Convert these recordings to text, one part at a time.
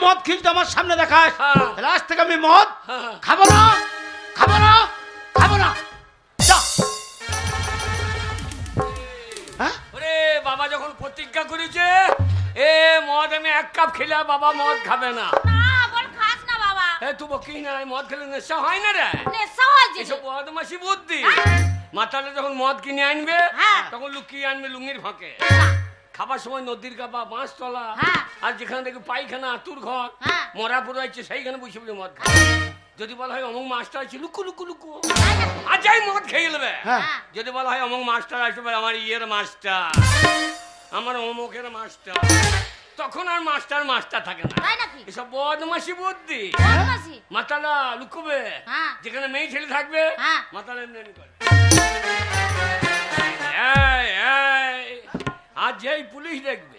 মদ খিলতে আমার সামনে দেখাস, তাহলে আজ থেকে আমি মদ খাবো না, খাবো না, খাবো না। যা। ওরে বাবা যখন প্রতিজ্ঞা করেছে এ মদ আমি এক কাপ খেলে বাবা মদ খাবে না। তুই বকি না, মদ খেলে নেশা হয় না রে, এসব বদমাশি বুদ্ধি। মাতালে যখন মদ কিনে আনবে তখন লুকিয়ে আনবে লুঙ্গির ফাঁকে, খাবার সময় নদীর গাবা বাঁশ তলা আর যেখানে দেখি পায়খানা আতুর ঘর মরা পুরাইছে সেইখানে বসে বসে মদ খাবে। যদি বলা হয় অমুক মাস্টার আছে লুকু লুকু লুকু আর যাই মদ খেয়ে নেবে। যদি বলা হয় অমুক মাস্টার আসবে, আমার ইয়ের মাস্টার, আমার অমুকের মাস্টার, তখন আর মাস্টার মাস্টার থাকে না। এসব বদমাশি বুদ্ধি। মাতালা লুকোবে যেখানে মেয়ে ছেলে থাকবে, মাতালা করে আর যেই পুলিশ দেখবে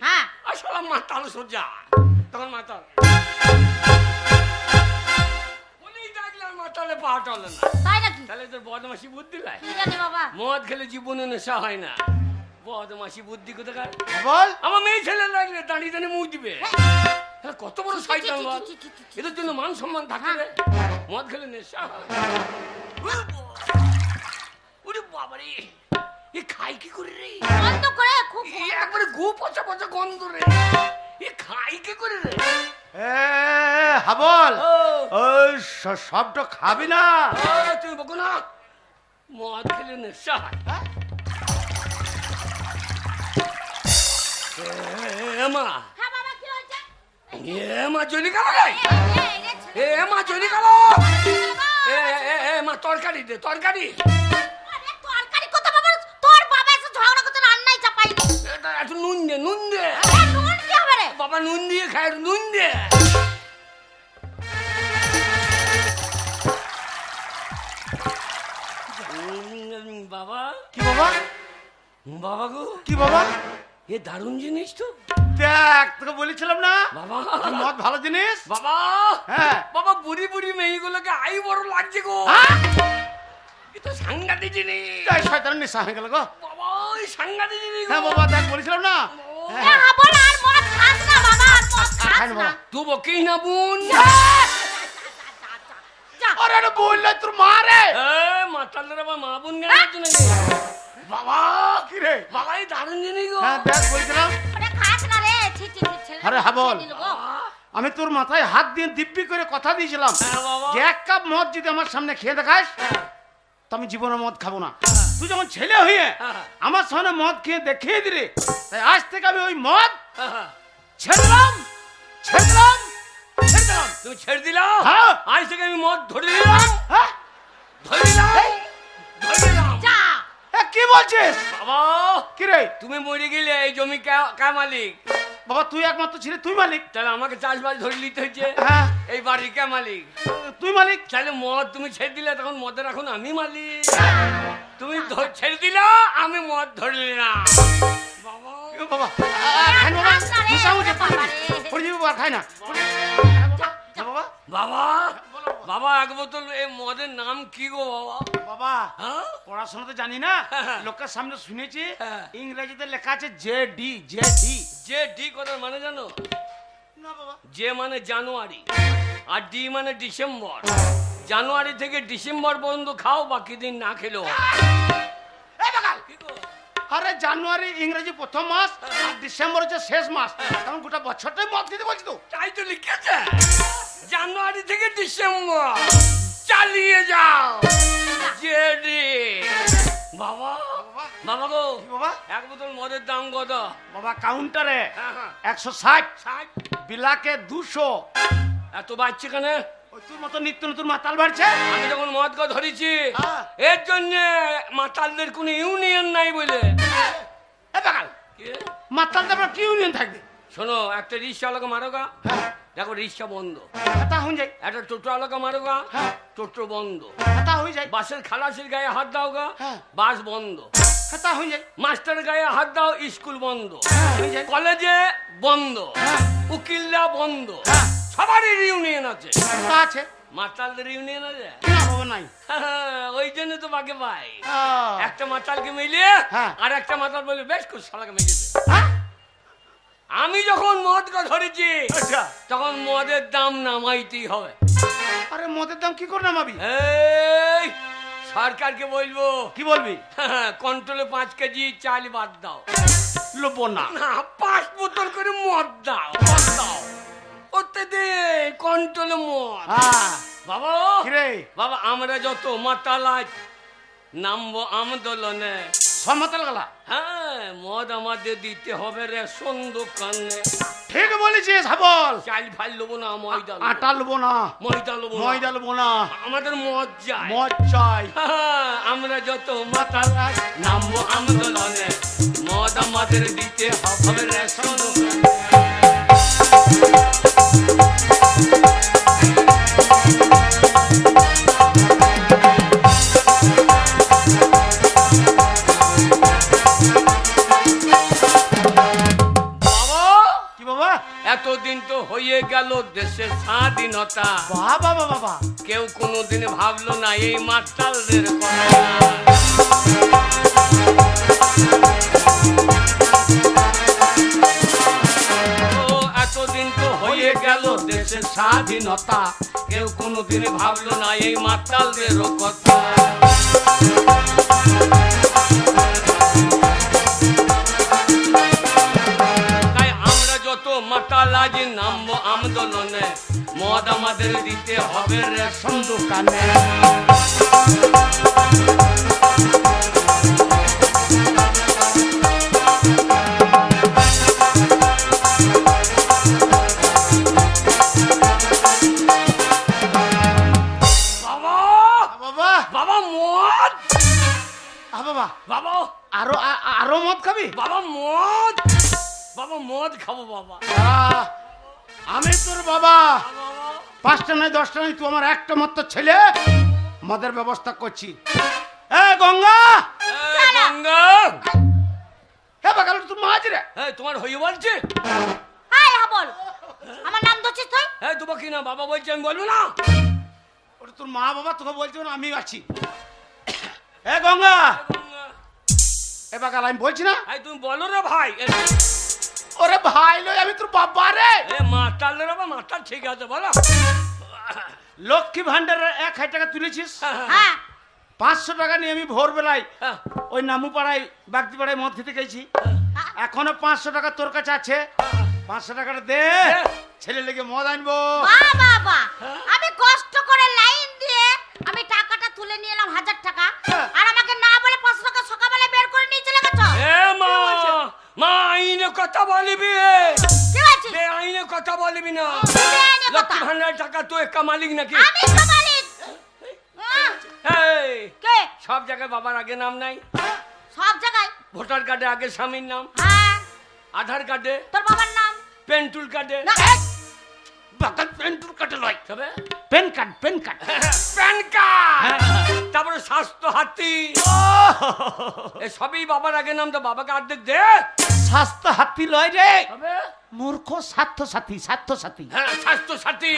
আসলে মাতাল সোজা, তখন মাতাল পুলিশ ডাকলে আর মাতালে পা টলে না। তাহলে তোর বদমাশি বুদ্ধি লাই। মদ খেলে জীবনে নেশা হয় না, বদমাশি বুদ্ধি কোথাকার বল। আমার মেয়ে ছেলে লাগলে দাঁড়িয়ে দাঁড়িয়ে মুখ দিবে, কত বড় শয়তান বল। এদের জন্য মান সম্মান থাকে রে, মদ খেলে নেশা হয়। ওরে বাবারে, এ খাই কি করে রে? বন্ধ করে খুব একবারে গু পচা পচা গন্ধ রে, এ খাই কি করে রে? হাবল ওই সবটা খাবি না। তুই বকো না, মদ খেলে নেশা হয়। মা মা চলি গেল, মা চলি গেল। মা তরকারি দে, তরকারি। নুন দে, নুন দে বাবা, নুন দিয়ে খায়, নুন দে। বাবা কি বাবা? বাবা গো কি বাবা? এ দারুণ জিনিস তো। দেখ তোকে বলেছিলাম না বাবা মদ ভালো জিনিস। বাবা বাবা বুড়ি বুড়ি মেয়েগুলোকে আই বড় লাগছে গো, এ তো সাংঘাতিক জিনিস। শয়তানের নেশা হয়ে গেল গো বাবা, ওই সাংঘাতিক জিনিস। হ্যাঁ বাবা দেখ বলেছিলাম না। তুই বকিস না বোন, আরে বললে তোর মা রে। মাতালের আবার মা বোন গেল নাকি? বাবা কি রে? বাবা এই দারুণ জিনিস গো। হ্যাঁ দেখ বলছিলাম। আরে হাবল, আমি তোর মাথায় হাত দিয়ে দিব্যি করে কথা দিয়েছিলাম যে এক কাপ মদ যদি আমার সামনে খেয়ে দেখাস তো আমি জীবনে মদ খাবো না। তুই যখন ছেলে হয়ে আমার সামনে মদ খেয়ে দেখিয়ে দিলে, তাই আজ থেকে আমি ওই মদ ছেড়ে দিলাম, ছেড়ে দিলাম, ছেড়ে দিলাম। তুমি ছেড়ে দিলাম? হ্যাঁ। আজ থেকে আমি মদ ধরে দিলাম, ধরে দিলাম, ধরে দিলাম। কি বলছিস বাবা? কি রে? তুমি মরে গেলে এই জমি কা মালিক? বাবা তুই একমাত্র ছেলে, তুই মালিক। তাহলে আমাকে চাষবাস ধরে নিতে হচ্ছে। এই বাড়ির কে মালিক? তুই মালিক। তাহলে মদ তুমি ছেড়ে দিলে তখন মদের এখন আমি মালিক। তুমি ছেড়ে দিল, আমি মদ ধরে নিলাম। বাবা বাবা খাই না বাবা। বাবা বাবা এক বোতল এই মদের নাম কি গো বাবা? বাবা পড়াশোনা তো জানি না, লোকের সামনে শুনেছি ইংরেজিতে লেখা আছে J D. J D, J D কথার মানে জানো? না বাবা। জে মানে জানুয়ারি আর ডি মানে ডিসেম্বর। জানুয়ারি থেকে ডিসেম্বর পর্যন্ত খাও, বাকি দিন না খেলেও। আরে জানুয়ারি ইংরেজি প্রথম মাস আর ডিসেম্বর হচ্ছে শেষ মাস, কারণ গোটা বছরটাই মদ খেতে বলছি তো। তাই তো লিখেছে, জানুয়ারি থেকে ডিসেম্বর চালিয়ে যাও জেডি। বাবা বাবা গো বাবা এক বোতল মদের দাম কত? বাবা কাউন্টারে 160, বিলাকে 200। এত বাড়ছে কেন? তোর মতো নিত্য নতুন মাতাল বাড়ছে। আমি যখন মদ গো ধরেছি এর জন্য মাতালদের কোনো ইউনিয়ন নাই বলে। মাতালদের কি ইউনিয়ন থাকবে? শোনো, একটা রিক্সা চালক মারোগা, দেখো রিক্সা বন্ধ। একটা টোটো চালকা মারোগা, টোটো বন্ধ। বাসের খালাসির গায়ে হাত দাও গা, বাস বন্ধ। মাস্টার গায়ে হাত দাও, স্কুল বন্ধ। কলেজে বন্ধ, উকিলরা বন্ধ। সবারই ইউনিয়ন আছে। মাতালদের ইউনিয়ন আছে নাই? ওই জন্য তো বাকে পাই। একটা মাতালকে মিলিয়ে আর একটা মাতাল বলে বেশ খুব শালাকে মিলিয়ে আমি যখন মদকে ধরেছি আচ্ছা তখন মদের দাম নামাইতেই হবে। আরে মদের দাম কি করে নামাবি? এই সরকারকে বলবো। কি বলবি? কন্ট্রোলে 5 কেজি চাল বাদ দাও। লোবো না। না 5 বোতল করে মদ দাও, মদ দাও। ওতে দে কন্ট্রোলে মদ। হ্যাঁ বাবা কি রে? বাবা আমরা যত মাতাল আজ নামবো আন্দোলনে। সমাতাল গলা। হ্যাঁ মদ আমাদের দিতে হবে রেশন দোকানে। ঠিক বলেছিস হাবল। চাল ফাল লোবো না, ময়দা লোবো। আটা লবো না, ময়দা লোবো না। ময়দা লবো না, আমাদের মদ চাই। মদ চাই। হ্যাঁ, আমরা যত মাতাল আজ নামবো আন্দোলনে। মদ আমাদের দিতে হবে রেশন দোকানে। এতদিন তো হয়ে গেল দেশের স্বাধীনতা। বাবা বাবা বাবা কেউ কোনোদিন ভাবলো না এই মাতালদের কথা। এতদিন তো হয়ে গেল দেশের স্বাধীনতা, কেউ কোনোদিন ভাবলো না এই মাতালদেরও কথা। মাতাল আজ নামবো আন্দোলনে। মদ আমাদের দিতে হবে রেশন দোকানে। বাবা বাবা বাবা মদ। বাবা বাবা আরো আরো মদ খাবি? বাবা মদ। বাবা মদ খাবো বাবা। আমি তোর বাবা। বাবা 5টা নয় 10টা নয়, তুই আমার একটা মাত্র ছেলে। মদের ব্যবস্থা করছি। এ গঙ্গা, গঙ্গা। হে বাগাল তুই মাছ রে। তোমার হয়ে বলছে? হাই হাবল, আমার নাম ধরছিস তুই? তোমার কি না বাবা বলছে আমি বলবো না? ওটা তোর মা বাবা তোকে বলছে না, আমি আছি। এ গঙ্গা, এ বাগাল আমি বলছি না। তুমি বলো রে ভাই। ওরে ভাই লই, আমি তোর বাবা রে। মাতাল রে বাবা, মাতাল ঠিক আছে বলো। লক্ষ্মী ভান্ডারের 1000 টাকা তুলেছিস। হ্যাঁ 500 টাকা নিয়ে আমি ভোরবেলায় ওই নামু পাড়ায় বাগদি পাড়ায় মদ খেতে গেছি। এখনো 500 টাকা তোর কাছে আছে। 500 টাকাটা দে, ছেলে লেগে মদ আনবো। বাহ বাবা, আমি কষ্ট করে লাইন দিয়ে আমি টাকাটা তুলে নিয়ে এলাম 1000 টাকা, আর আমাকে না বলে 500 টাকা সকালবেলা বের করে নিয়ে চলে গেছো। মা মা আইনে কথা বলবি। কি আছে? আইনে কথা বলবি না। আইনে কথা? লক্ষ্মী ভান্ডার টাকা তুই একা মালিক নাকি? আমি তো মালিক। কে? সব জায়গায় বাবার আগে নাম নাই। সব জায়গায় ভোটার কার্ডে আগে স্বামীর নাম, হ্যাঁ আধার কার্ডে, তোর বাবার নাম, পেন্টুল কার্ডে। না বাগাল পেন্টুর কাটে লয়, তবে pen card, pen card. Pan card, তারপরে স্বাস্থ্য হাতি, সবই বাবার আগে নাম। তো বাবাকে অর্ধেক দে। স্বাস্থ্য হাতি লয় রে, তবে মূর্খ স্বাস্থ্য সাথী, স্বাস্থ্য সাথী। হ্যাঁ স্বাস্থ্য সাথী।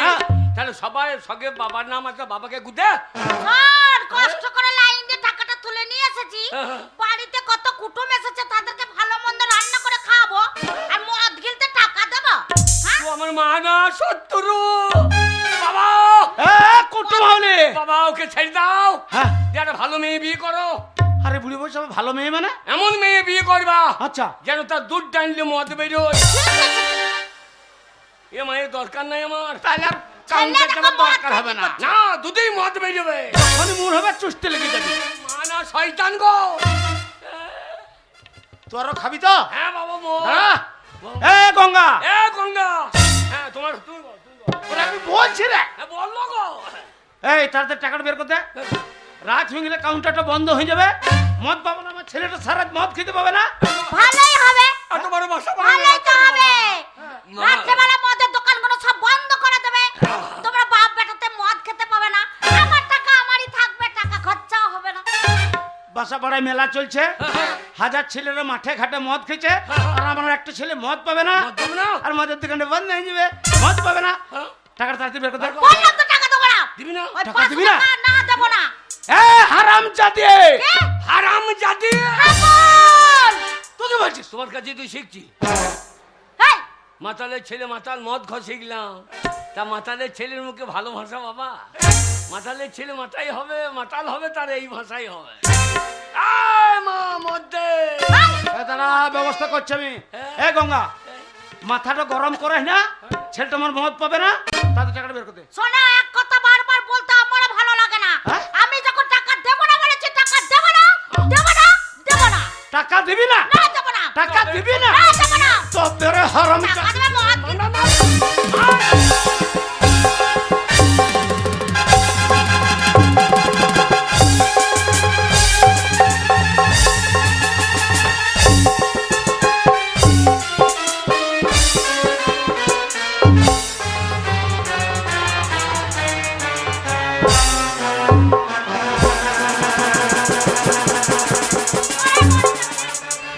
তাহলে সবাই সঙ্গে বাবার নাম আছে, বাবাকে গুদে। স্যার কষ্ট করে লাইন দিয়ে টাকাটা তুলে নিয়ে এসেছি। বাড়িতে কত কুটুম এসেছে, তাদেরকে ভালো মন্দ রান্না করে খাওয়াবো, আর মদ গিলতে টাকা দেবো? তো আমার মা না শত্রু। বাবা কুটুম হলে বাবা ওকে ছেড়ে দাও। হ্যাঁ একটা ভালো মেয়ে বিয়ে করো। আরে বুড়ি বলছে আমি ভালো মেয়ে মানে? এমন মেয়ে বিয়ে করবা আচ্ছা যেন তার দুধ টানলে মদ বেরোয়। এ মায়ের দরকার নাই আমার। তাহলে আর কাউন্টার দেওয়ার দরকার হবে না। না দুধেই মদ বেরোবে। মানে মুর হবে চুষতে লেগে যাবি। মা না শয়তান গো। তোরও খাবি তো? হ্যাঁ বাবা মদ। এ গঙ্গা, এ গঙ্গা। হ্যাঁ তোমার তুমি বল, তুমি বল। ওরে আমি বলছি রে। হ্যাঁ বললো গো। এই তাড়াতাড়ি টাকাটা বের করতে। রাত হয়ে গেলে কাউন্টারটা বন্ধ হয়ে যাবে। মদ পাবো না, আমার ছেলেটা সারা মদ খেতে পাবে না। ভালোই হবে, এত বড় বাসা ভালোই তো হবে। মা। রাত্রেবেলা মদের দোকানগুলো সব বন্ধ করে দেবে, তোমরা বাপ বেটাতে মদ খেতে পাবে না। আমার টাকা আমারই থাকবে, টাকা খরচাও হবে না। বাসা পাড়ায় মেলা চলছে, 1000 ছেলেরা মাঠে ঘাটে মদ খেয়েছে, আর আমার একটা ছেলে মদ পাবে না, মদ দেবো না। আর মদের দোকানে বন্ধ হয়ে যাবে, মদ পাবে না। টাকাটা তাড়াতাড়ি বের করতে। বললাম তো টাকা দেবো না। দিবি না? ওই টাকা 500 দিবি না? টাকা না দেবো না। এ হারামজাদি, কে? হারাম জাতি। হাবল। তুই কি বলছিস? তোমার কাছে তুই শিখছি। এই মাতালের ছেলে মাতাল মদ খসে গেলাম, তা মাতালের ছেলের মুখে ভালো ভাষা বাবা, মাতালের ছেলে মাতাই হবে, মাতাল হবে তার এই ভাষাই হবে। আয় মা মধ্যে দাঁড়া, ব্যবস্থা করছি আমি। এ গঙ্গা, মাথাটা গরম করে না, ছেলেটা আমার মদ পাবে না, তাদের টাকাটা বের করতে। শোনা, এক কথা বারবার বলতে আমার ভালো লাগে না। হ্যাঁ? আমি যখন টাকা দেব না বলেছি, টাকা দেব না, দেব না, দেব না। টাকা দিবি না? না, দেব না। টাকা দিবি না? না, দেব না। তো বেরে হারাম। টাকা দেবে মদ কিনতে।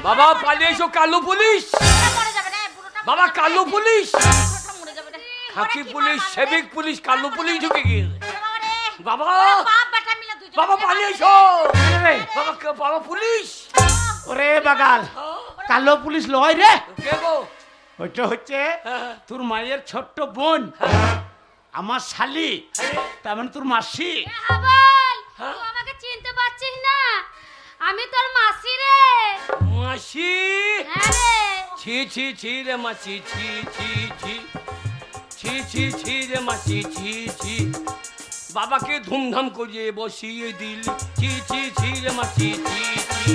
বাবা পালিয়ে এসো কালো পুলিশ, মরে যাবে না, বুড়োটা বাবা কালো পুলিশ, বুড়োটা মরে যাবে না। খাকি পুলিশ, সেবিক পুলিশ, কালো পুলিশ ঢুকে গিয়েছে। বাবা রে, বাবা বাপ বেটা মিলে দুজন। বাবা পালিয়ে এসো, রে, বাবা বাবা পুলিশ। ওরে বাগাল, কালো পুলিশ লয় রে, কে গো? ওইটা হচ্ছে হ্যাঁ। তোর মায়ের ছোট্ট বোন, আমার শালি, তার মানে তোর মাসি। হাবল, হ্যাঁ? তুই আমাকে চিনতে পারছিস না? আমি তোর মাসি রে। মাসি, হ্যাঁ রে। ছি ছি ছি রে মাসি, ছি ছি ছি ছি ছি ছি রে মাসি, ছি ছি, বাবাকে ধুমধাম করিয়ে বসিয়ে দিল, ছি ছি ছি রে মাসি, ছি ছি।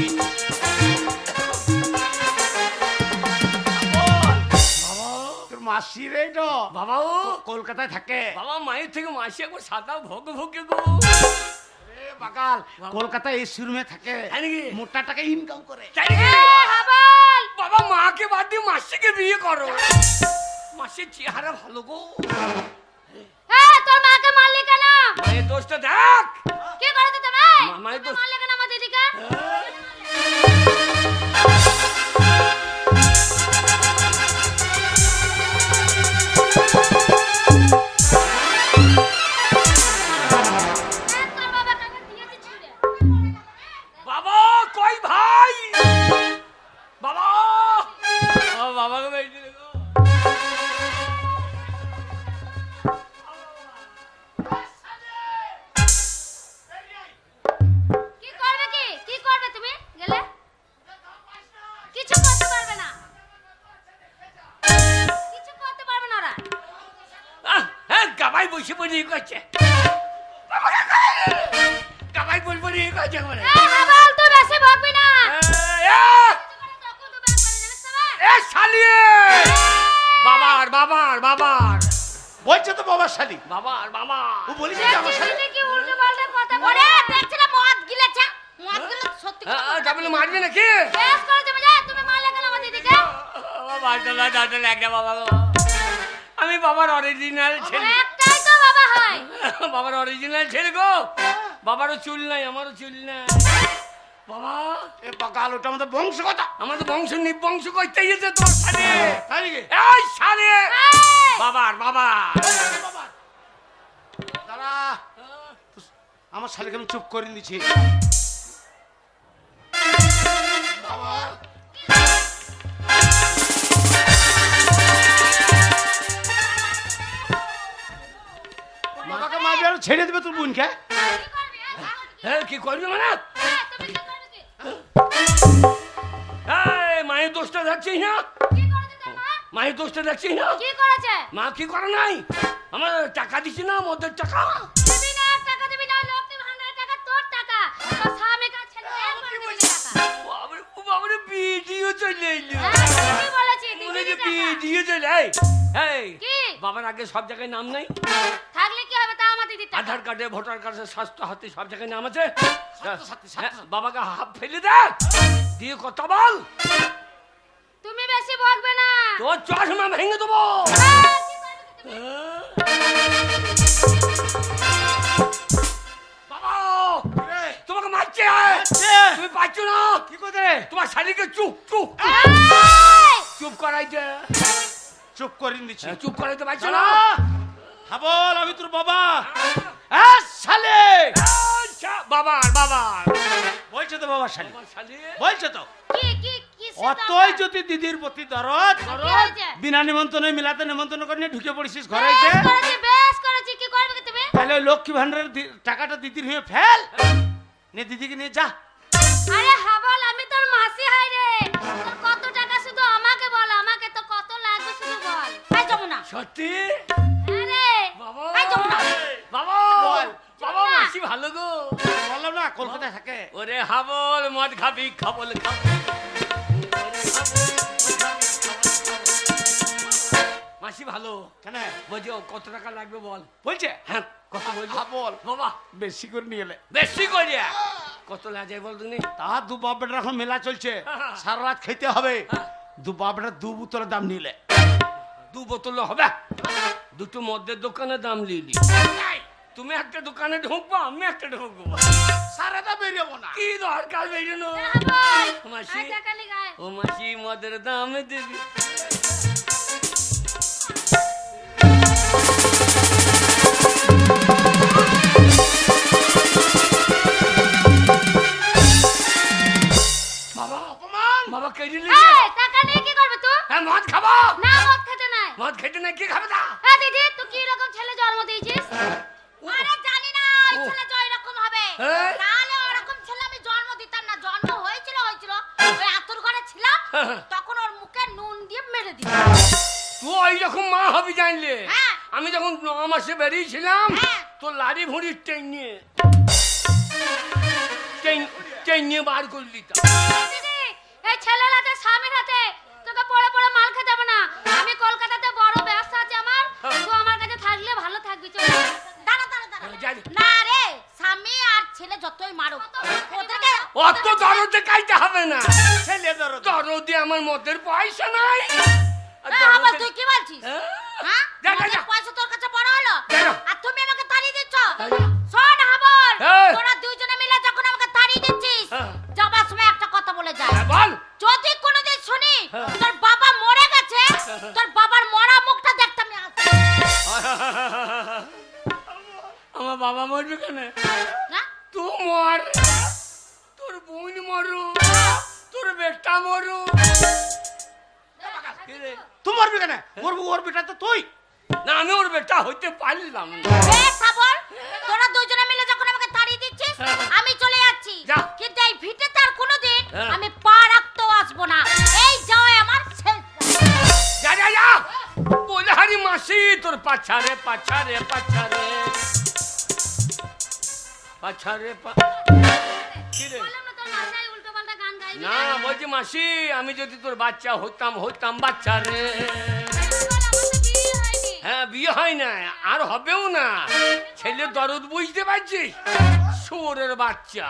তোর মাসি রে তো, বাবা ও কলকাতায় থাকে। বাবা, মায়ের থেকে মাসি একবার সাদা ভোগ ভোগে গো। এ বাগাল, কলকাতায় এসি রুমে থাকে, তাই নাকি? মোটা টাকা ইনকাম করে। তাই নাকি? হাবল, বাবা মাকে বাদ দিয়ে মাসিকে বিয়ে করো, মাসির চেহারা ভালো গো। হ্যাঁ, তোর মাকে মারলি কেন? মায়ের দোষটা দেখ। কি করেছে তুমি? মায়ের তুমি দোষ। মারলে কেন আমার দিদিকে? হ্যাঁ, তোর বাবা টাকা দিয়েছে ছিঁড়ে। বাবা কই ভাই, বাবা বাবাকে বেরিয়ে দিলে গো। কি করবে কি? কি করবে তুমি? গেলে? কিছু করতে পারবে না। কিছু করতে পারবে না ওরা। হ্যাঁ, গাবাই বসে পড়ে করছে, গাবাই বল পড়ে করছে বলে। এই হাবল, তুই বেশি ভাববি না। তখন তো ব্যাগ করে জানিস তো ভাই? এ শালিয়ে, বাবার বাবার বাবার বলছে তো বাবার শালি, বাবার বাবা, ও বলিস যে আমার শালি। দেখছি কি উল্টো পাল্টা কথা বলে। দেখছিলাম মদ গিলেছে। মদ গিলে সত্যি কথা বলে। তা বলে মারবে নাকি? বেশ করেছে বুঝলে? তুমি মারলে কেন আমার দিদিকে? বাবা গো, আমি বাবার অরিজিনাল ছেলে, একটাই তো বাবা হয়। বাবার অরিজিনাল ছেলে গো। বাবারও চুল নাই, আমারও চুল নাই। বাবা এ বাগাল, ওটা আমাদের বংশগত। আমাদের বংশ নিবংশ করতে গেছে তোর সাথে। তাই নাকি? এই সালে এই! বাবার বাবা, দাঁড়া, আমার শালিকে আমি চুপ করে দিচ্ছি। বাবাকে মারবি আর ছেড়ে দেবে তোর বোনকে? কি করবি, হ্যাঁ? হ্যাঁ কি করবি মানে? হ্যাঁ, তুমি কি করবে কি? এই মায়ের দোষটা দেখছিস না, কি করেছে তোর মা? মায়ের দোষটা দেখছিস না। কি করেছে? মা কি করে নাই, আমার টাকা দিছি না, মদের টাকা। দিবি না, টাকা দিবি না, লক্ষ্মী ভান্ডারের টাকা তোর টাকা। তোর স্বামী কাছে ছেলে একবার দিবি না টাকা। বাবারে, ও বাবারে, ভিডিও চলে এলো। হ্যাঁ, ঠিকই বলেছি, মনে দিবি যে না টাকা। ভিডিও চলে। এই কি? বাবার আগে সব জায়গায় নাম নাই, থাকলে কি হবে তা আমার দিদির টাকা। আধার কার্ডে, ভোটার কার্ডে, স্বাস্থ্য হাতে সব জায়গায় নাম আছে। সাথী, হ্যাঁ, বাবাকে হাফ ফেলে দে, দিয়ে কথা বল, তুমি বেশি বকবে না। তোর চশমা ভেঙে দেবো। হ্যাঁ, কি করবে কি তুমি? বাবা রে, তোমাকে মারছে, মারছে। তুমি পাচ্ছ না, কি করে? তোমার শালিকে চুপ চুপ এই! চুপ করাইতে, চুপ করে দিচ্ছি। চুপ করাইতে পারছো না। হাবল, আমি তোর বাবা। শালে আচ্ছা, বাবার বাবার বলছে তো বাবার শালি, বাবার শালি, বলছে তো। কি কি কি অতই যদি দিদির প্রতি দরদ বিনা নিমন্ত্রণে মিলাতে নিমন্ত্রণ করে নিয়ে ঢুকে পড়িস ঘরে এসে বেশ করেছি, কি করবে কি তুমি? তাহলে ওই লক্ষ্মী ভান্ডারের টাকাটা দিদির হয়ে ফেল নে দিদিকে নিয়ে যা। আরে হাবল, আমি তোর মাসি হাই রে। তোর কত টাকা শুধু আমাকে বল, আমাকে তো কত লাগবে শুধু বল। এই যমুনা। সত্যি আরে বাবা, এই যমুনা। বাবা বল। বাবা মাসি ভালো গো। বললাম না কলকাতায় থাকে। ওরে হাবল মদ খাবি খাবল খাবো। মাসি ভালো কেন বলছি কত টাকা লাগবে বল। বলছে হ্যাঁ কত বলছো বল বাবা? বেশি করে নিয়ে এলে বেশি করে কত লাগে বল তুমি? তা দু বাপ বেটার এখন মেলা চলছে সারা রাত খেতে হবে দু বাপ বেটার 2 বোতলের দাম নিলে 2 বোতল হবে দুটো মদের দোকানে দাম লিলি তুমি একটা দোকানে ঢুকবো আমি একটা ঢুকবো সারাটা বেরিয়েবো না কি দরকার বেরোনো হাবল, মাসি আয় টাকা নিয়ে আয়। ও মাসি মদের দাম দিবি বাবা অপমান বাবা কেজি এই টাকা নিয়ে কি করবে তুই? হ্যাঁ মদ খাবো না, মদ খেতে নাই। মদ খেতে না কি খাবে তা এই দিদি, তুই কি রকম ছেলে জন্ম দিয়েছিস? আরে জানি না ওই ছেলে যে এরকম হবে। হ্যাঁ। তাহলে ওরকম ছেলে আমি জন্ম দিতাম না। জন্ম হয়েছিল ওই আতুর ঘরে ছিলাম, তখন ওর মুখে নুন দিয়ে মেরে দিতাম। তুই ওই রকম মা হবি জানলে হ্যাঁ। আমি যখন 9 মাসে বেরিয়েছিলাম হ্যাঁ। তোর লাড়ি ভুঁড়ির ট্রেন নিয়ে বার করে দিতাম দিদি, এই ছেলেটাকে স্বামীর হাতে তোকে পড়ে পড়ে মাল খেতে হবে না। আমি কলকাতাতে বড় ব্যবসা আছে আমার, তুই আমার কাছে থাকলে ভালো থাকবি। চল দাঁড়া দাঁড়া দাঁড়া। যাই। না রে, স্বামী আর ছেলে যতই মারুক ওদেরকে অত দরদে কাইতে হবে না ছেলে দরদ দরদে আমার মদের পয়সা নাই আর আবার দরদে- তুই কি বলছিস? হ্যাঁ? হ্যাঁ? যা, যা, মদের যা। পয়সা তোর কাছে বড় হলো? যা, যা। আর তুমি আমাকে তাড়িয়ে দিচ্ছ? যা, যা। শোন হাবল, হ্যাঁ। তোরা দুইজনে মিলে যখন আমাকে তাড়িয়ে দিচ্ছিস, হ্যাঁ। যাবার সময় একটা কথা বলে যায়। হ্যাঁ, বল যদি কোনোদিন শুনি হ্যাঁ। তোর বাবা মরে গেছে, তোর বাবার মরা মুখটা দেখতে আমি আসবো আমার বাবা মরবে কেন না। তুই মর তোর বোন মরু তোর বেটা মরু তোমার বিকে না ওর বেটা তো তুই না আমি ওর বেটা হইতে পারলাম না বেশ হাবল, তোরা দুইজনে মিলে যখন আমাকে তাড়িয়ে দিচ্ছিস, হ্যাঁ। আমি চলে যাচ্ছি। যা। কিন্তু এই ভিটেতে আর কোনোদিন হ্যাঁ। আমি পা রাখতেও আসবো না। এই যাও আমার শেষ। যা যা যা বলে হারি মাসি তোর পাছারে পাছারে পাছারে পাছারে কি রে বললাম না তোর মাথায় উল্টোপাল্টা গান গাইবি না বলছি মাসি আমি যদি তোর বাচ্চা হইতাম বাচ্চা রে আমার তো বিয়ে হয়নি। হ্যাঁ বিয়ে হয় না আর হবেও না ছেলে দরদ বুঝতে পারছিস শুয়োরের বাচ্চা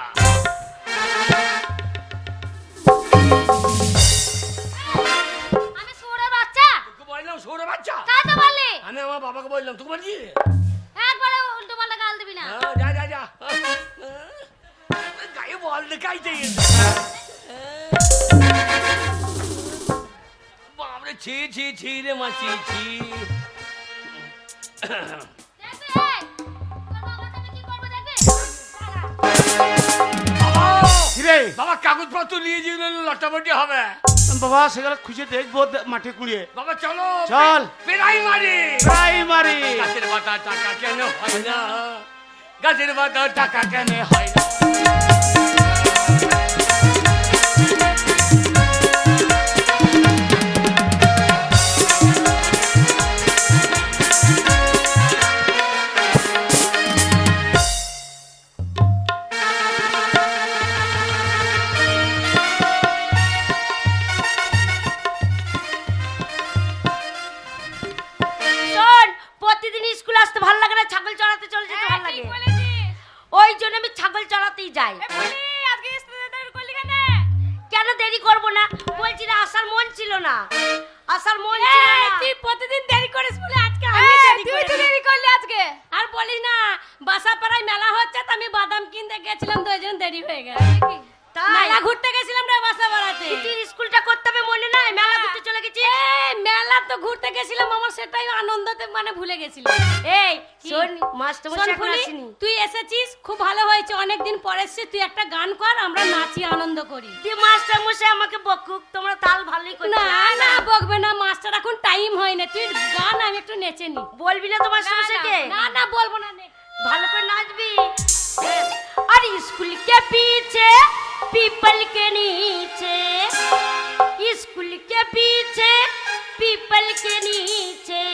আমি শুয়োরের বাচ্চা? তোকে বললাম শুয়োরের বাচ্চা কাকে বললি? আমি আমার বাবাকে বললাম তোকে বলছি একবারে উল্টোপাল্টা গাল দিবি না। যা যা যা গায়ে বল দেখাইতে বাবরে ছি ছি ছি রে মাছি ছি দেখবি, এই, তোর বাবার সাথে কি করবো দেখবি? কিরে বাবা কাগজপত্র নিয়ে যে লটাপটি হবে বাবা সেগুলো খুঁজে দেখবো মাঠে কুড়িয়ে বাবা চলো চল। পেরাই মারি প্রাইমারি গাছের পাতা টাকা কেন হয় না গাছের পাতা টাকা কেন হয় না শোন, প্রতিদিন স্কুল আসতে ভালো লাগে না, ছাগল চড়াতে চলে যেতে ভালো লাগে। ওই জন্য আমি ছাগল চড়াতেই যাই। কেন দেরি করব না? বলছি না আসার মন ছিল না, আসার মন ছিল না। তুই প্রতিদিন দেরি করিস বলে আজকে আমি দেরি করলি আজকে। আর বলিস না বাসা পাড়ায় মেলা হচ্ছে, তো আমি বাদাম কিনতে গেছিলাম, দুইজন দেরি হয়ে গেল। মেলা ঘুরতে গেছিলাম রে বাসা পাড়াতে। তুই স্কুলটা করতে হবে মনে নাই? মেলা ঘুরতে চলে গেছি। মেলা মেলা তো ঘুরতে গেছিলাম, আমার সেটাই আনন্দতে মানে ভুলে গেছিলাম। এই শোন মাস্টার মশাই এখন আসেনি, তুই এসেছিস খুব ভালো হয়েছে, অনেকদিন পরে এসেছিস, তুই একটা গান কর, আমরা নাচি আনন্দ করি। তুই মাস্টার মশাই আমাকে বকুক, তোমরা তাল ভালোই করছো। না না বকবে না, মাস্টার এখন টাইম হয় না, তুই গান আমি একটু নেচে নি। বলবি না তো মাস্টার মশাইকে? না না বলবো না, নে ভালো করে নাচবি। और स्कूल के पीछे पीपल के नीचे, स्कूल के पीछे पीपल के नीचे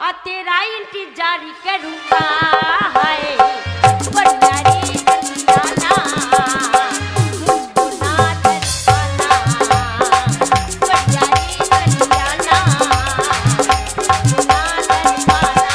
और तेरा इंतजार करूंगा है बढ़िया रे कलियाना, मुझको ना दर्शाना बढ़िया रे कलियाना, मुझको ना दर्शाना।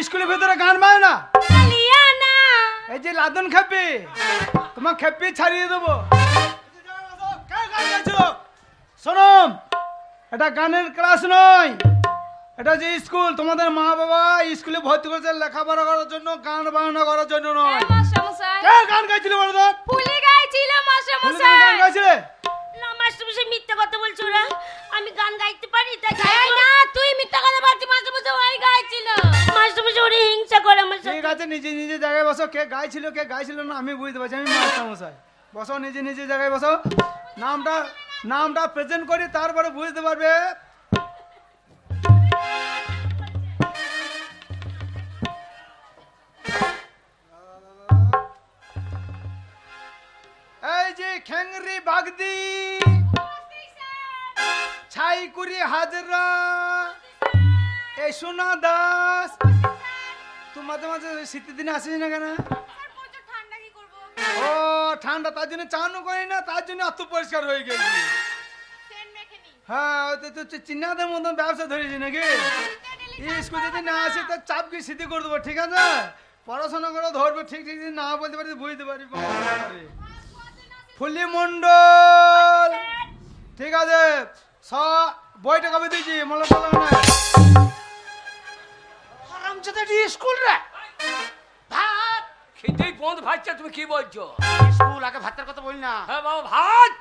স্কুলের ভেতরে গান বাজে না, কালিয়ানা এই যে লাদন খেপি, তোমার খেপি ছাড়িয়ে দেবো। শোনো, এটা গানের ক্লাস নয়, এটা যে স্কুল, তোমাদের মা বাবা স্কুলে ভর্তি করেছে লেখাপড়া করার জন্য, গান বাজনা করার জন্য নয়। কে গান গাইছিল বলো তো? ফুলি গাইছিল মাস্টার তুমি মশাই। গান গাইছিলে? না মাস্টার মশাই মিথ্যা কথা বলছো, ওরা আমি গান গাইতে পারি তাই গাই না। তুই মিথ্যা কথা বলছিস, মাস্টার মশাই ওই গাইছিল। মাস্টার মশাই ওরে হিংসা করে আমার সাথে। ঠিক আছে, নিজে নিজে জায়গায় বসো। কে গাইছিল কে গাইছিল না আমি বুঝতে পারছি, আমি মাস্টার মশাই। বসো, নিজে নিজে জায়গায় বসো, নামটা প্রেজেন্ট করি, তারপরে বুঝতে পারবে। এই যে খেংরি বাগদি, ছাইকুড়ি হাজরা, এই সোনা দাস, তুই মাঝে মাঝে শীতের দিনে আসিস না কেন? ও ঠান্ডা, তার জন্য চানও করি না, তার জন্য অত পরিষ্কার হয়ে গেছি। হ্যাঁ ওই তো চিন্নাদের মতন ব্যবসা ধরেছি নাকি স্কুল যদি না আসে তার চাপ কি সিদ্ধি করে দেবো ঠিক আছে পড়াশোনা করে ধরবো ঠিক ঠিক যদি না বলতে পারি বুঝতে পারি ফুলি মন্ডল ঠিক আছে বইটা কবে দিয়েছি মনে পড়লো না আরামজাদা স্কুল রে ভাত খিদেই বন্ধ ভাইছে তুমি কি বলছো? স্কুল আগে ভাতের কথা বলি না। হ্যাঁ বাবা ভাত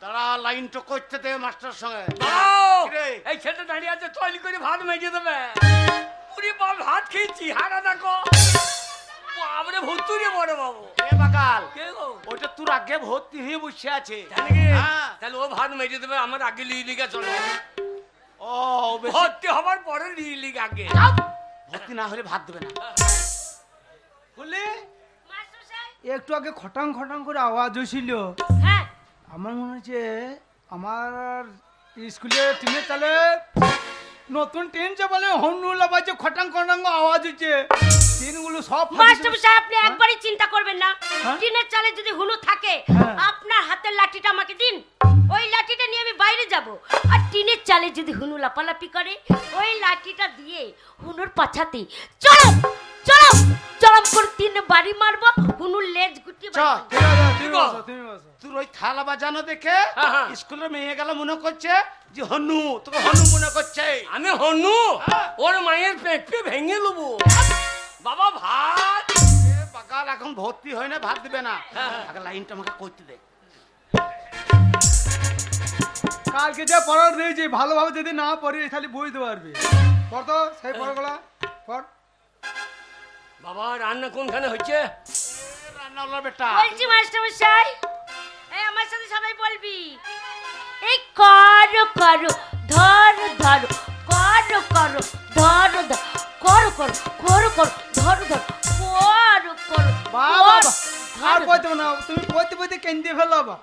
দাঁড়া লাইন তো করতে দে মাস্টার সঙ্গে। দাও। কিরে? এই ছেলেটা দাঁড়িয়ে আছে তৈরি করে ভাত মেজে দেবে। পুরি বাবা ভাত খেয়েছি হারা দেখো বাবরে ভর্তুরে বড় বাবু এ বাকাল কে গো? ওইটা তোর আগে ভর্তি হয়ে বসে আছে জানি কি? হ্যাঁ। তাহলে ও ভাত মেজে দেবে আমার আগে লিলিগা চলো ও বেশি ভর্তি হবার পরে লিলিগ আগে ভর্তি না হলে ভাত দেবে না বললি মাস্টার সাহেব একটু আগে খটাং খটাং করে আওয়াজ হয়েছিল হ্যাঁ আমার মনে হচ্ছে আমার স্কুলে টিনের চালে নতুন টিন চাপালে হন্নুলা বাজে খটাং খটাং আওয়াজ হচ্ছে টিনগুলো সব ফাটিয়ে মাস্টার সাহেব আপনি একবারই চিন্তা করবেন না হ্যাঁ? টিনের চালে যদি হুনু থাকে হ্যাঁ। আপনার হাতের লাঠিটা আমাকে দিন ওই লাঠিটা নিয়ে আমি বাইরে যাব আর টিনের চালে যদি হুনু লাপালাপি করে ওই লাঠিটা দিয়ে হুনুর পাছাতে চলো চলো চরম করে তিন বাড়ি মারবো হুনুর লেজ গুটিয়ে চ। বাড়ি মারবো। ঠিক আছে, তুমি বসো, তুমি বসো। তোর ওই থালা বাজানো দেখে হ্যাঁ, হ্যাঁ। স্কুলের মেয়ে গেল মনে করছে যে হনু তোকে হনু মনে করছে আমি হনু হ্যাঁ। ওর মায়ের পেটে ভেঙে নেবো বাবা ভাত এ বাকাল এখন ভর্তি হয় না ভাত দিবে না হ্যাঁ, হ্যাঁ। আগে লাইনটা আমাকে করতে দে কালকে যে পড়ার দিয়েছি ভালোভাবে যদি না পড়ি তাহলে বুঝতে পারবি পড় তো সেই পড়াগুলা পড় বাবা রান্না কোনখানে হচ্ছে? রান্না হলো বেটা বলছি মাস্টার মশাই এই আমার সাথে সবাই বলবি এই করো করো ধরো ধরো করো করো ধরো ধরো করো করো করো করো ধরো ধরো করো করো বাবা আর ধরো পড়তে না তুমি পড়তে পড়তে কেন্দ্রে ফেলো বা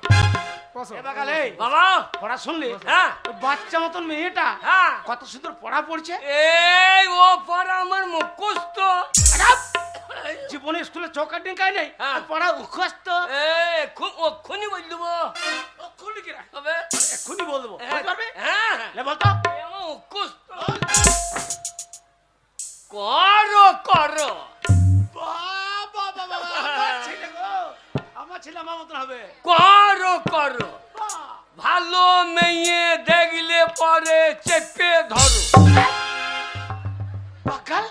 বসো এ বাকাল এই বাবা পড়া শুনলি হ্যাঁ ওই বাচ্চা মতন মেয়েটা হ্যাঁ কত সুন্দর পড়া পড়ছে এই ও পড়া আমার মুখস্থ জীবনে স্কুলে চৌকাট ডিঙ্কায় নেই হ্যাঁ। আর পড়া মুখস্থ এক্ষুনি বললুব অক্ষুনি কি রে? তবে এক্ষুনি বলবো বলতে পারবে হ্যাঁ লে বলতো এই আমার মুখস্থ করো করো বাবা বাবা আমার ছেলে গো আমার ছেলে আমার মতন হবে করো করো বাহ! ভালো মেয়ে দেখলে পরে চেপে ধরো বাকাল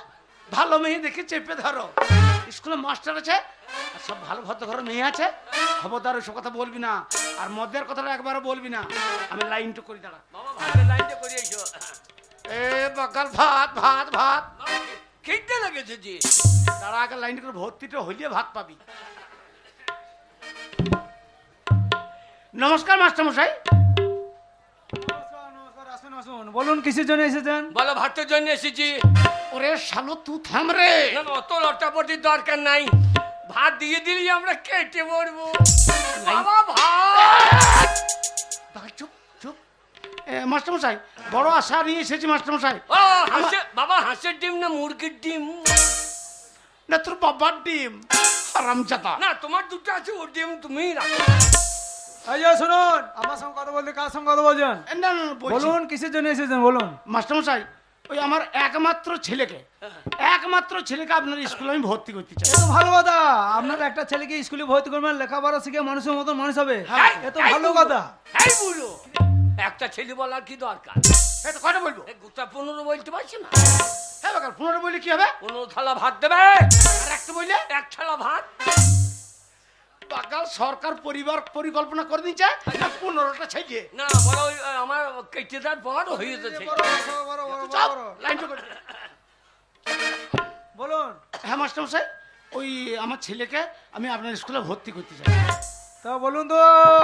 ভালো মেয়ে দেখে চেপে ধরো স্কুলে মাস্টার আছে আর সব ভালো ভদ্র ঘরের মেয়ে আছে খবরদার ওইসব কথা বলবি না আর মদের কথাটা একবারও বলবি না আমি লাইনটা করি দাঁড়া বাবা ভাতের লাইনটা করিয়েছো এ বাকাল ভাত ভাত ভাত খেতে লেগেছে জি তারা আগে লাইন করে ভর্তিটা হইলে ভাত পাবি নমস্কার মাস্টার মশাই নমস্কার, নমস্কার, আসুন আসুন বলুন কিসের জন্য এসেছেন বলো ভাতের জন্য এসেছি ওরে শালো তুই থাম রে না না, অত লটাপটির দরকার নাই ভাত দিয়ে দিলি আমরা কেটে পড়বো বাবা ভাত বাবা, চুপ চুপ মাস্টার মশাই বড় আশা নিয়ে এসেছি মাস্টার মশাই ও বাবা হাঁসের ডিম না মুরগির ডিম না তোর বাবার ডিম হারামজাদা না তোমার দুটো আছে ওর ডিম তুমি রাখো এই যে শুনুন আমার সঙ্গে কথা বলতে কার সঙ্গে কথা বলছেন না না না, বলছি। বলুন কিসের জন্য এসেছেন বলুন মাস্টার মশাই ওই আমার একমাত্র ছেলেকে আপনার স্কুলে আমি ভর্তি করতে চাই এ তো ভালো কথা আপনার একটা ছেলেকে স্কুলে ভর্তি করবেন লেখাপড়া শিখে মানুষের মতন মানুষ হবে এ তো ভালো কথা এই বুড়ো একটা ছেলে বলার কি দরকার এই তো কয়টা বলবো এই গোটা 15 বলতে পারছি না হ্যাঁ বাকাল 15 বললে কি হবে 15 থালা ভাত দেবে আর একটা বললে এক থালা ভাত বাকাল সরকার পরিবার পরিকল্পনা করে দিচ্ছে 15টা ছেলে না বলো ওই, আমার কেটে দেওয়ার পর হয়ে যেতেছে চপ লাইনটা করে বলুন হ্যাঁ মাস্টার মশাই ওই আমার ছেলেকে আমি আপনার স্কুলে ভর্তি করতে চাই তা বলুন তো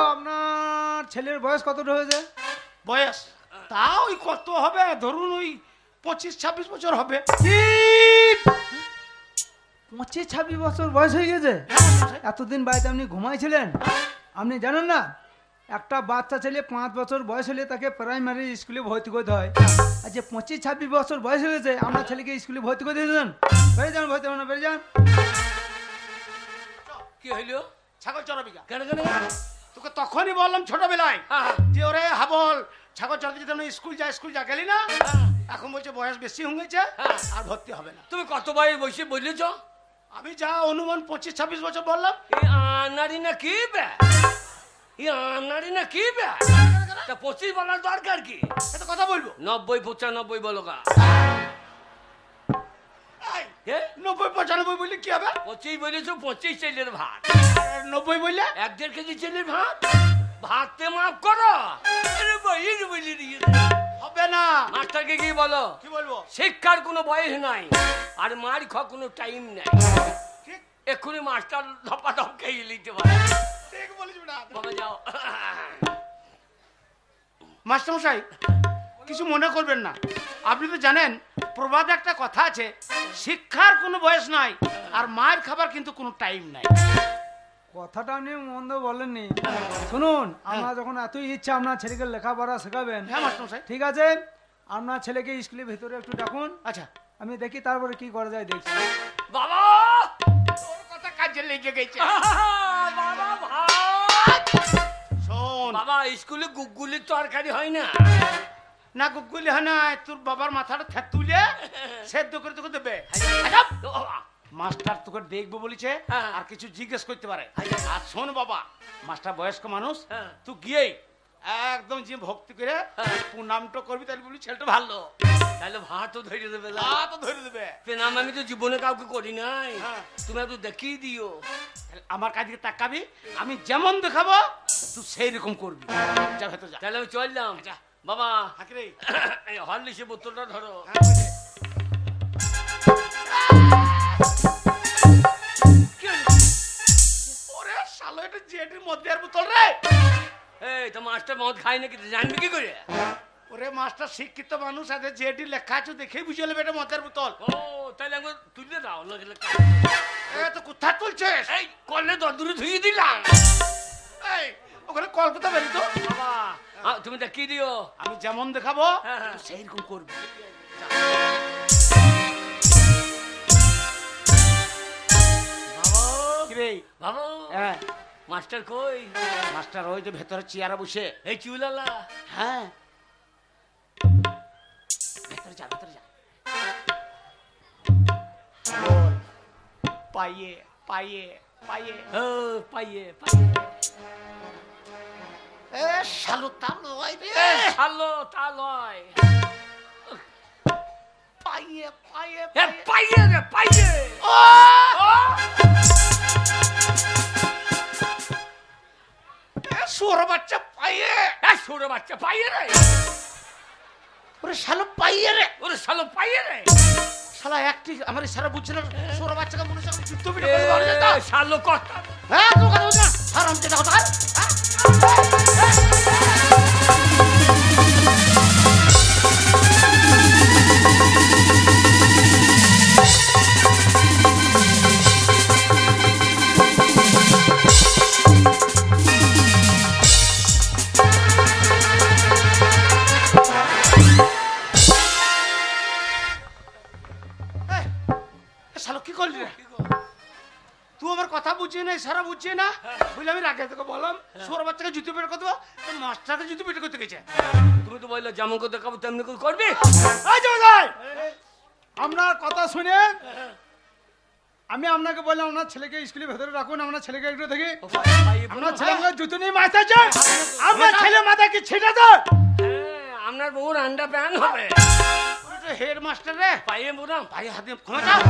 আপনার ছেলের বয়স কতটা হয়েছে বয়স তা ওই কত হবে ধরুন ওই 25-26 বছর হবে 25-26 বছর বয়স হয়ে গেছে এতদিন বাড়িতে আপনি ঘুমাইছিলেন আপনি জানেন না একটা বাচ্চা ছেলে 5 বছর বয়স হলে তাকে প্রাইমারি স্কুলে ভর্তি করতে হয় আর যে 25-26 বছর বয়স হয়ে গেছে আমার ছেলেকে স্কুলে ভর্তি করে দিয়েছেন বেরিয়ে যান ভর্তি হবে না বেরিয়ে যান কি হইলো ছাগল চড়াবিকা কেন কেন কেন? তোকে তখনই বললাম ছোটবেলায় হ্যাঁ, হ্যাঁ। যে ওরে হাবল ছাগল চড়তে যেতাম না, স্কুল যা গেলি না, এখন বলছে বয়স বেশি হয়ে গেছে আর ভর্তি হবে না। তুমি কত বয়স বসে বলেছ? আমি যা অনুমান 25-26 বছর বললাম। আনারি না কি বে, আনারি না কি বে, তা 25 বলার দরকার কি? এটা কথা বলবো 90-95 বলো গা। 90-95 বললে কি হবে? 25 বলেছো, 25 চাইলের ভাত, 90 বললে 1.5 কেজি চাইলের ভাত, ভাততে মাফ করো। আরে বইয়ে বলি দিয়ে হবে না। মাস্টারকে কি বলো? কি বলবো? শিক্ষার কোনো বয়স নাই আর মার খাওয়ার কোনো টাইম নাই। ঠিক এক্ষুনি মাস্টার ধপা ধপ খেয়ে নিতে পারে। ঠিক বলিস না বাবা যাও। মাস্টার মশাই, কিছু মনে করবেন না। আপনি তো জানেন প্রবাদে একটা কথা আছে, শিক্ষার কোনো বয়স নাই আর মায়ের খাবার কিন্তু কোনো টাইম নাই। কথাটা আপনি মন্দ বলেননি। শুনুন, আমরা যখন এত ইচ্ছা আপনার ছেলেকে লেখাপড়া শেখাবেন, হ্যাঁ মাস্টার মশাই। ঠিক আছে, আপনার ছেলেকে স্কুলের ভেতরে একটু ডাকুন, আচ্ছা আমি দেখি তারপরে কি করা যায় দেখছি। বাবা তোর কথা কাজে লেগে গেছে। বাবা ভাত শোন বাবা, স্কুলে গুগগুলির তরকারি হয় না? না গুগলি হয় না, তোর বাবার মাথাটা তুলে সেদ্ধ করে তোকে দেবে। মাস্টার তোকে দেখবো বলেছে হ্যাঁ। আর কিছু জিজ্ঞেস করতে পারে। আচ্ছা। আর শোন বাবা, মাস্টার বয়স্ক মানুষ, হ্যাঁ। তুই গিয়েই একদম যে ভক্তি করে হ্যাঁ। প্রণামটা করবি, তাহলে বলি ছেলেটা ভালো। তাহলে ভাতও ধরে দেবে না? তো ধরে দেবে। প্রণাম আমি তো জীবনে কাউকে করি নাই, হ্যাঁ। তুমি একটু দেখিয়ে দিও। আমার কাছে তাকাবি, আমি যেমন দেখাবো তুই সেই রকম করবি। যা ভেতর যা। তাহলে আমি চললাম। যা। বাবা হাকিরে হরলিসে বোতলটা ধরো। ওরে শালো, এটা জেডির মধ্যে আর বোতল রে। এই তো মাস্টার মদ খাই নাকি, জানবি কি করে? ওরে মাস্টার শিক্ষিত মানুষ আছে, জেডি লেখা আছে দেখেই বুঝে নেবে এটা মদের বোতল। ও তাহলে একবার তুলে দাও। এ তো কোথা তুলছিস? এই কলে দূরে ধুয়ে দিলাম। এই ওখানে কল কোথা বেরি তো? বাবা তুমি দেখিয়ে দিও। আমি যেমন দেখাবো হ্যাঁ, হ্যাঁ। তুই সেই রকম করবি। কি রে? বাবা হ্যাঁ মাস্টার কই? মাস্টার ওই যে ভেতরে চেয়ারে বসে। এই চুলালা। হ্যাঁ ভেতরে যা, ভেতরে যা। বল। পাইয়ে পাইয়ে পাইয়ে। ও পাইয়ে পাইয়ে। এ শালো তা লয় রে। এ শালো তা লয়। পাইয়ে পাইয়ে এ পাইয়ে রে পাইয়ে। ও এ সুর বাচ্চা পাইয়ে। এ ছোট বাচ্চা পাইয়ে রে। ওরে শালো পাইয়ে রে। ওরে শালো পাইয়ে রে। শালা একটি আমার ইশারা বুঝছে না। সুর বাচ্চাকে মনে হচ্ছে যুদ্ধ এ, বিটা করে মারা যেত। শালো কথা। হ্যাঁ তো কথা বুঝছ না। হারাম যেটা কথা। শালো কি করলি রে? তুই আমার কথা বুঝছিস না, ইশারা বুঝছিস না। বুঝলি আমি রাগে তোকে বললাম সুর বাচ্চাকে জুতো পেটে করতে, মাস্টারকে জুতো পেটে করতে গেছে। তুমি তো বললে যেমন করে দেখাবো তেমনি করে করবি। এই যে ভাই, আপনার কথা শুনে আমি আপনাকে বললাম আপনার ছেলেকে স্কুলের ভেতরে রাখুন, আপনার ছেলেকে একটু দেখি। আপনার ছেলে আমাকে জুতো নিয়ে মারতে যায়, আপনার ছেলে মাথায় কি ছিটা দেয়? আপনার বউর আন্ডা প্যান হবে। হেড মাস্টার রে, পাইয়ে বুড়াম। ভাই হাত দিয়ে ক্ষমা চাও।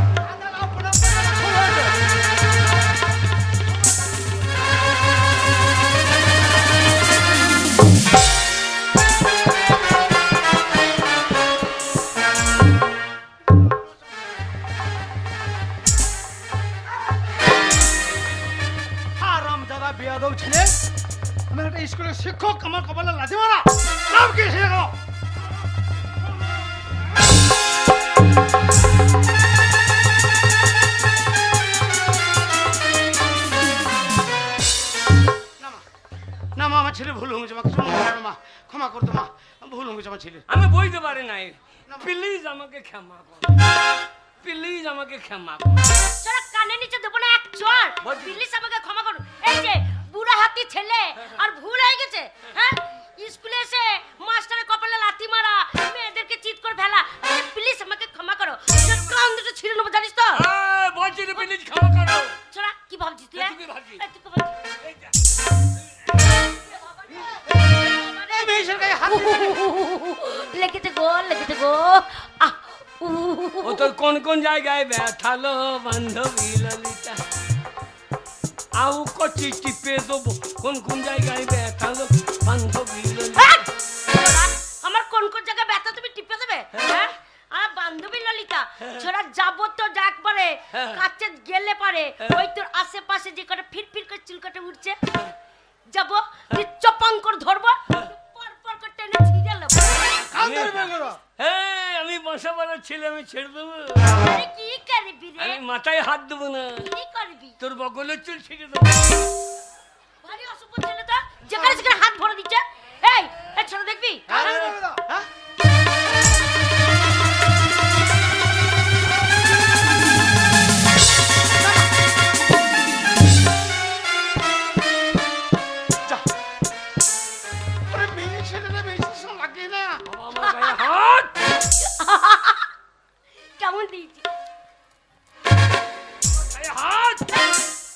আরাম দাদা বেয়াদব ছেলে, আমি একটা স্কুলের শিক্ষক, আমার কপালে লাথি মারা। নাম কি শিক্ষক? না মা, আমার ছেলে ভুল হয়ে গেছে মা, কিছু মনে হয় না মা, ক্ষমা করতো মা, ভুল হয়ে গেছে আমার ছেলে। আমি বইতে পারি নাই, প্লিজ আমাকে ক্ষমা করো, প্লিজ আমাকে ক্ষমা করো। চলো কানে নিচে দেবো না এক চড়। প্লিজ আমাকে ক্ষমা করুন। এই যে বুড়া হাতি ছেলে আর ভুল হয়ে গেছে, হ্যাঁ স্কুলে এসে মাস্টারের মারা মেয়েদেরকে চিৎ করে ফেলা প্লিজ আমাকে ক্ষমা করো কান দুটো ছিঁড়ে নেবো জানিস তো বলছি রে প্লিজ ক্ষমা করো। ছোড়া কি ভাবছিস তুই তুই কি ভাবছিস? তুই কি ভাবছিস এই যা। এই মেয়ের গায়ে হাত লেগেছে গো আহ ও তোর কোন কোন জায়গায় ব্যথালো বান্ধবী ললিতা আউ কচি টিপে দেবো কোন কোন জায়গায় ব্যথালো বান্ধবী ললিতা আমার কোন কোন জায়গায় ব্যথা তুমি টিপে দেবে হ্যাঁ আমার বান্ধবী ললিতা ছোড়া যাবো তো যাক পারে কাছে গেলে পারে ওই তোর আশেপাশে যে করে ফির করে চুলকাটে উঠছে যাবো তুই চপাং করে ধরবো পর করে টেনে ছিঁড়ে নেবো কান ধরবে করো। হ্যাঁ আমি বাসা বাড়ার ছেলে আমি ছেড়ে দেবো আরে কি করবি রে আমি মাথায় হাত দেবো না কি করবি তোর বগলের চুল ছিঁড়ে দেবো ভারী অসুখ ছেলে তো যেখানে সেখানে হাত ভরে দিচ্ছে এই ছোট দেখবি কান ধরবে দাও। হ্যাঁ? যা। ওরে মেয়ে ছেলেরা বেশি সময় লাগে না। আমার গায়ে হাত কেমন দিয়েছি গায়ে হাত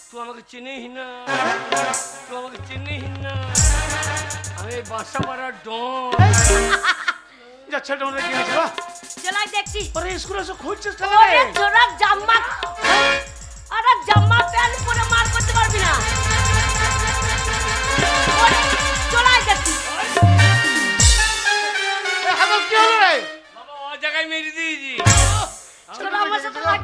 তুই আমাকে চিনিস না তুই আমাকে চিনিস না আমি বাসা বাড়ার ডন যা ছেলেটা মনে কিনেছিল চলাই দেখছি ওরে স্কুলে এসে খুঁজছিস কেন ওরে রে? তোরা জামা আরে জামা প্যান্ট পরে মার করতে পারবি না ওরে চলাই দেখছি এ হাগল কি হলো রে? বাবা ও জায়গায় মেরে দিয়েছি তোরা আমার সাথে লাগ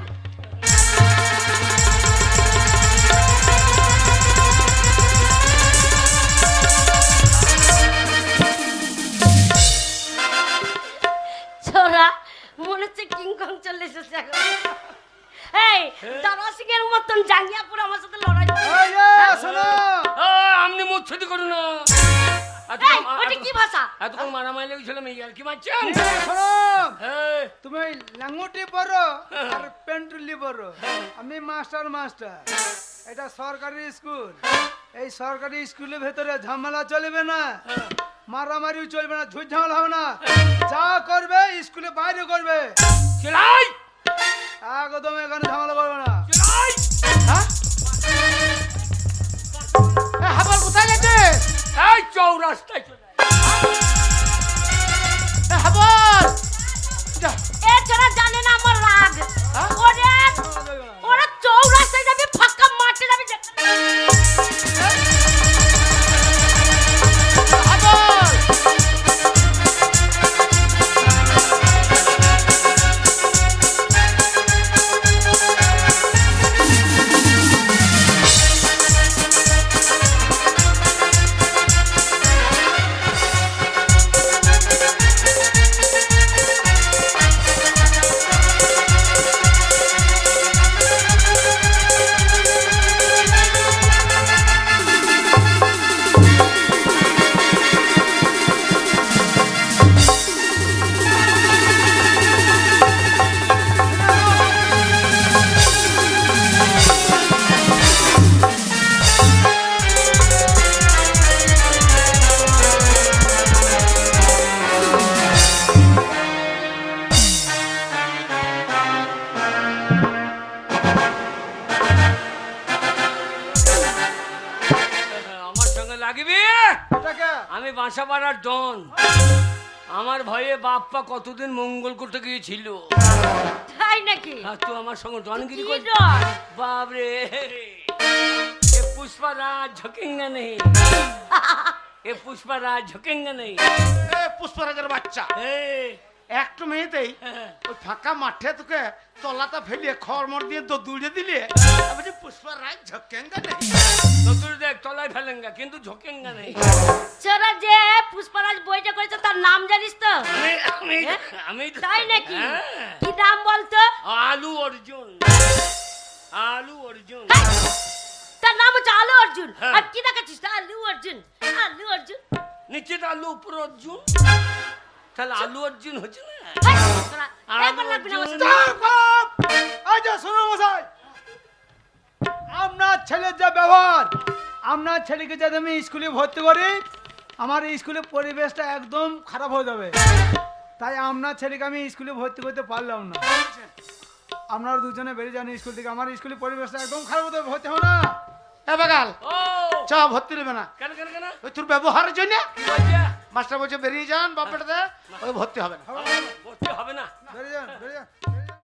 ছোরা মনে হচ্ছে কিংকং চলে এসেছে এখন। এই দারা সিং এর মতন জাঙ্গিয়া পুরো আমার সাথে লড়াই এই যে, শোনো। আপনি মুখ ছুটি করুন না এই ওটা কি ভাষা এতক্ষণ মারামারি লেগেছিল আমি আর কি মারছেন এই শোনো। হ্যাঁ তুমি ওই লাঙ্গুটি পরো আর পেন্টুলি পরো আমি মাস্টার এটা সরকারি স্কুল এই সরকারি স্কুলের ভেতরে ঝামেলা চলবে না মারামারিও চলবে না ঝুট ঝামেলা হবে না যা করবে স্কুলে বাইরে করবে চলাই একদম এখানে ঝামেলা করবে না চলাই হ্যাঁ? এ হাগল কোথায় যাচ্ছিস? এই চৌরাস্তায় চলে এ হাগল! যা। এ ছোরা জানে না আমার রাগ হ্যাঁ? ওরে ঝামেলা করবে না। ওরা চৌরাস্তায় যাবে ফাঁকা মাঠে যাবে হাগল! আমার সঙ্গে লাগবে এটাকে আমি বাসা বাড়ার ডন আমার ভয়ে বাপ্পা কতদিন মঙ্গল করতে গিয়েছিল তাই নাকি আর তুই আমার সঙ্গে ডনগিরি কি করছিস ডর? বাবরে ये पुष्पराज झुकेंगे नहीं ये पुष्पराज झुकेंगे नहीं এ পুষ্পরাজের বাচ্চা একটু মেয়েতেই ওই ফাঁকা মাঠে তোকে তলাটা ফেলিয়ে খড়মড় দিয়ে দৌড়ে দিলে বলছি পুষ্পরাজ ঝকেঙ্গা নেই तो तू देख तलाय ফেলেঙ্গা কিন্তু ঝুকেঙ্গা नहीं ছোরা যে পুষ্পরাজ বইটা করেছে তার নাম জানিস তো আমি তাই নাকি হ্যাঁ। কি নাম বলতো আলু অর্জুন আলু অর্জুন হেই, তার নাম হচ্ছে আলু অর্জুন হ্যাঁ। আর কি দেখাচ্ছিস তা আলু অর্জুন নিচে আলু উপর অর্জুন তাহলে আলু অর্জুন হচ্ছে না হেই, ছোরা, একবার লাগবে না আমার সাথে। এই যে শোনো মশাই আপনার ছেলের যে ব্যবহার আপনার ছেলেকে যদি আমি স্কুলে ভর্তি করি আমার এই স্কুলের পরিবেশটা একদম খারাপ হয়ে যাবে, তাই আপনার ছেলেকে আমি স্কুলে ভর্তি করতে পারলাম না। আপনারা দুজনে বেরিয়ে যান স্কুল থেকে, আমার স্কুলের পরিবেশটা একদম খারাপ হতে ভর্তি হবে না। এ বাগাল ও চ ভর্তি নেবে না, কেন কেন কেন ওই তোর ব্যবহারের জন্য কি বলছে মাস্টার বলছে বেরিয়ে যান বাপেটাতে, ওই ভর্তি হবে না। ভর্তি হবে না বেরিয়ে যান, বেরিয়ে যান।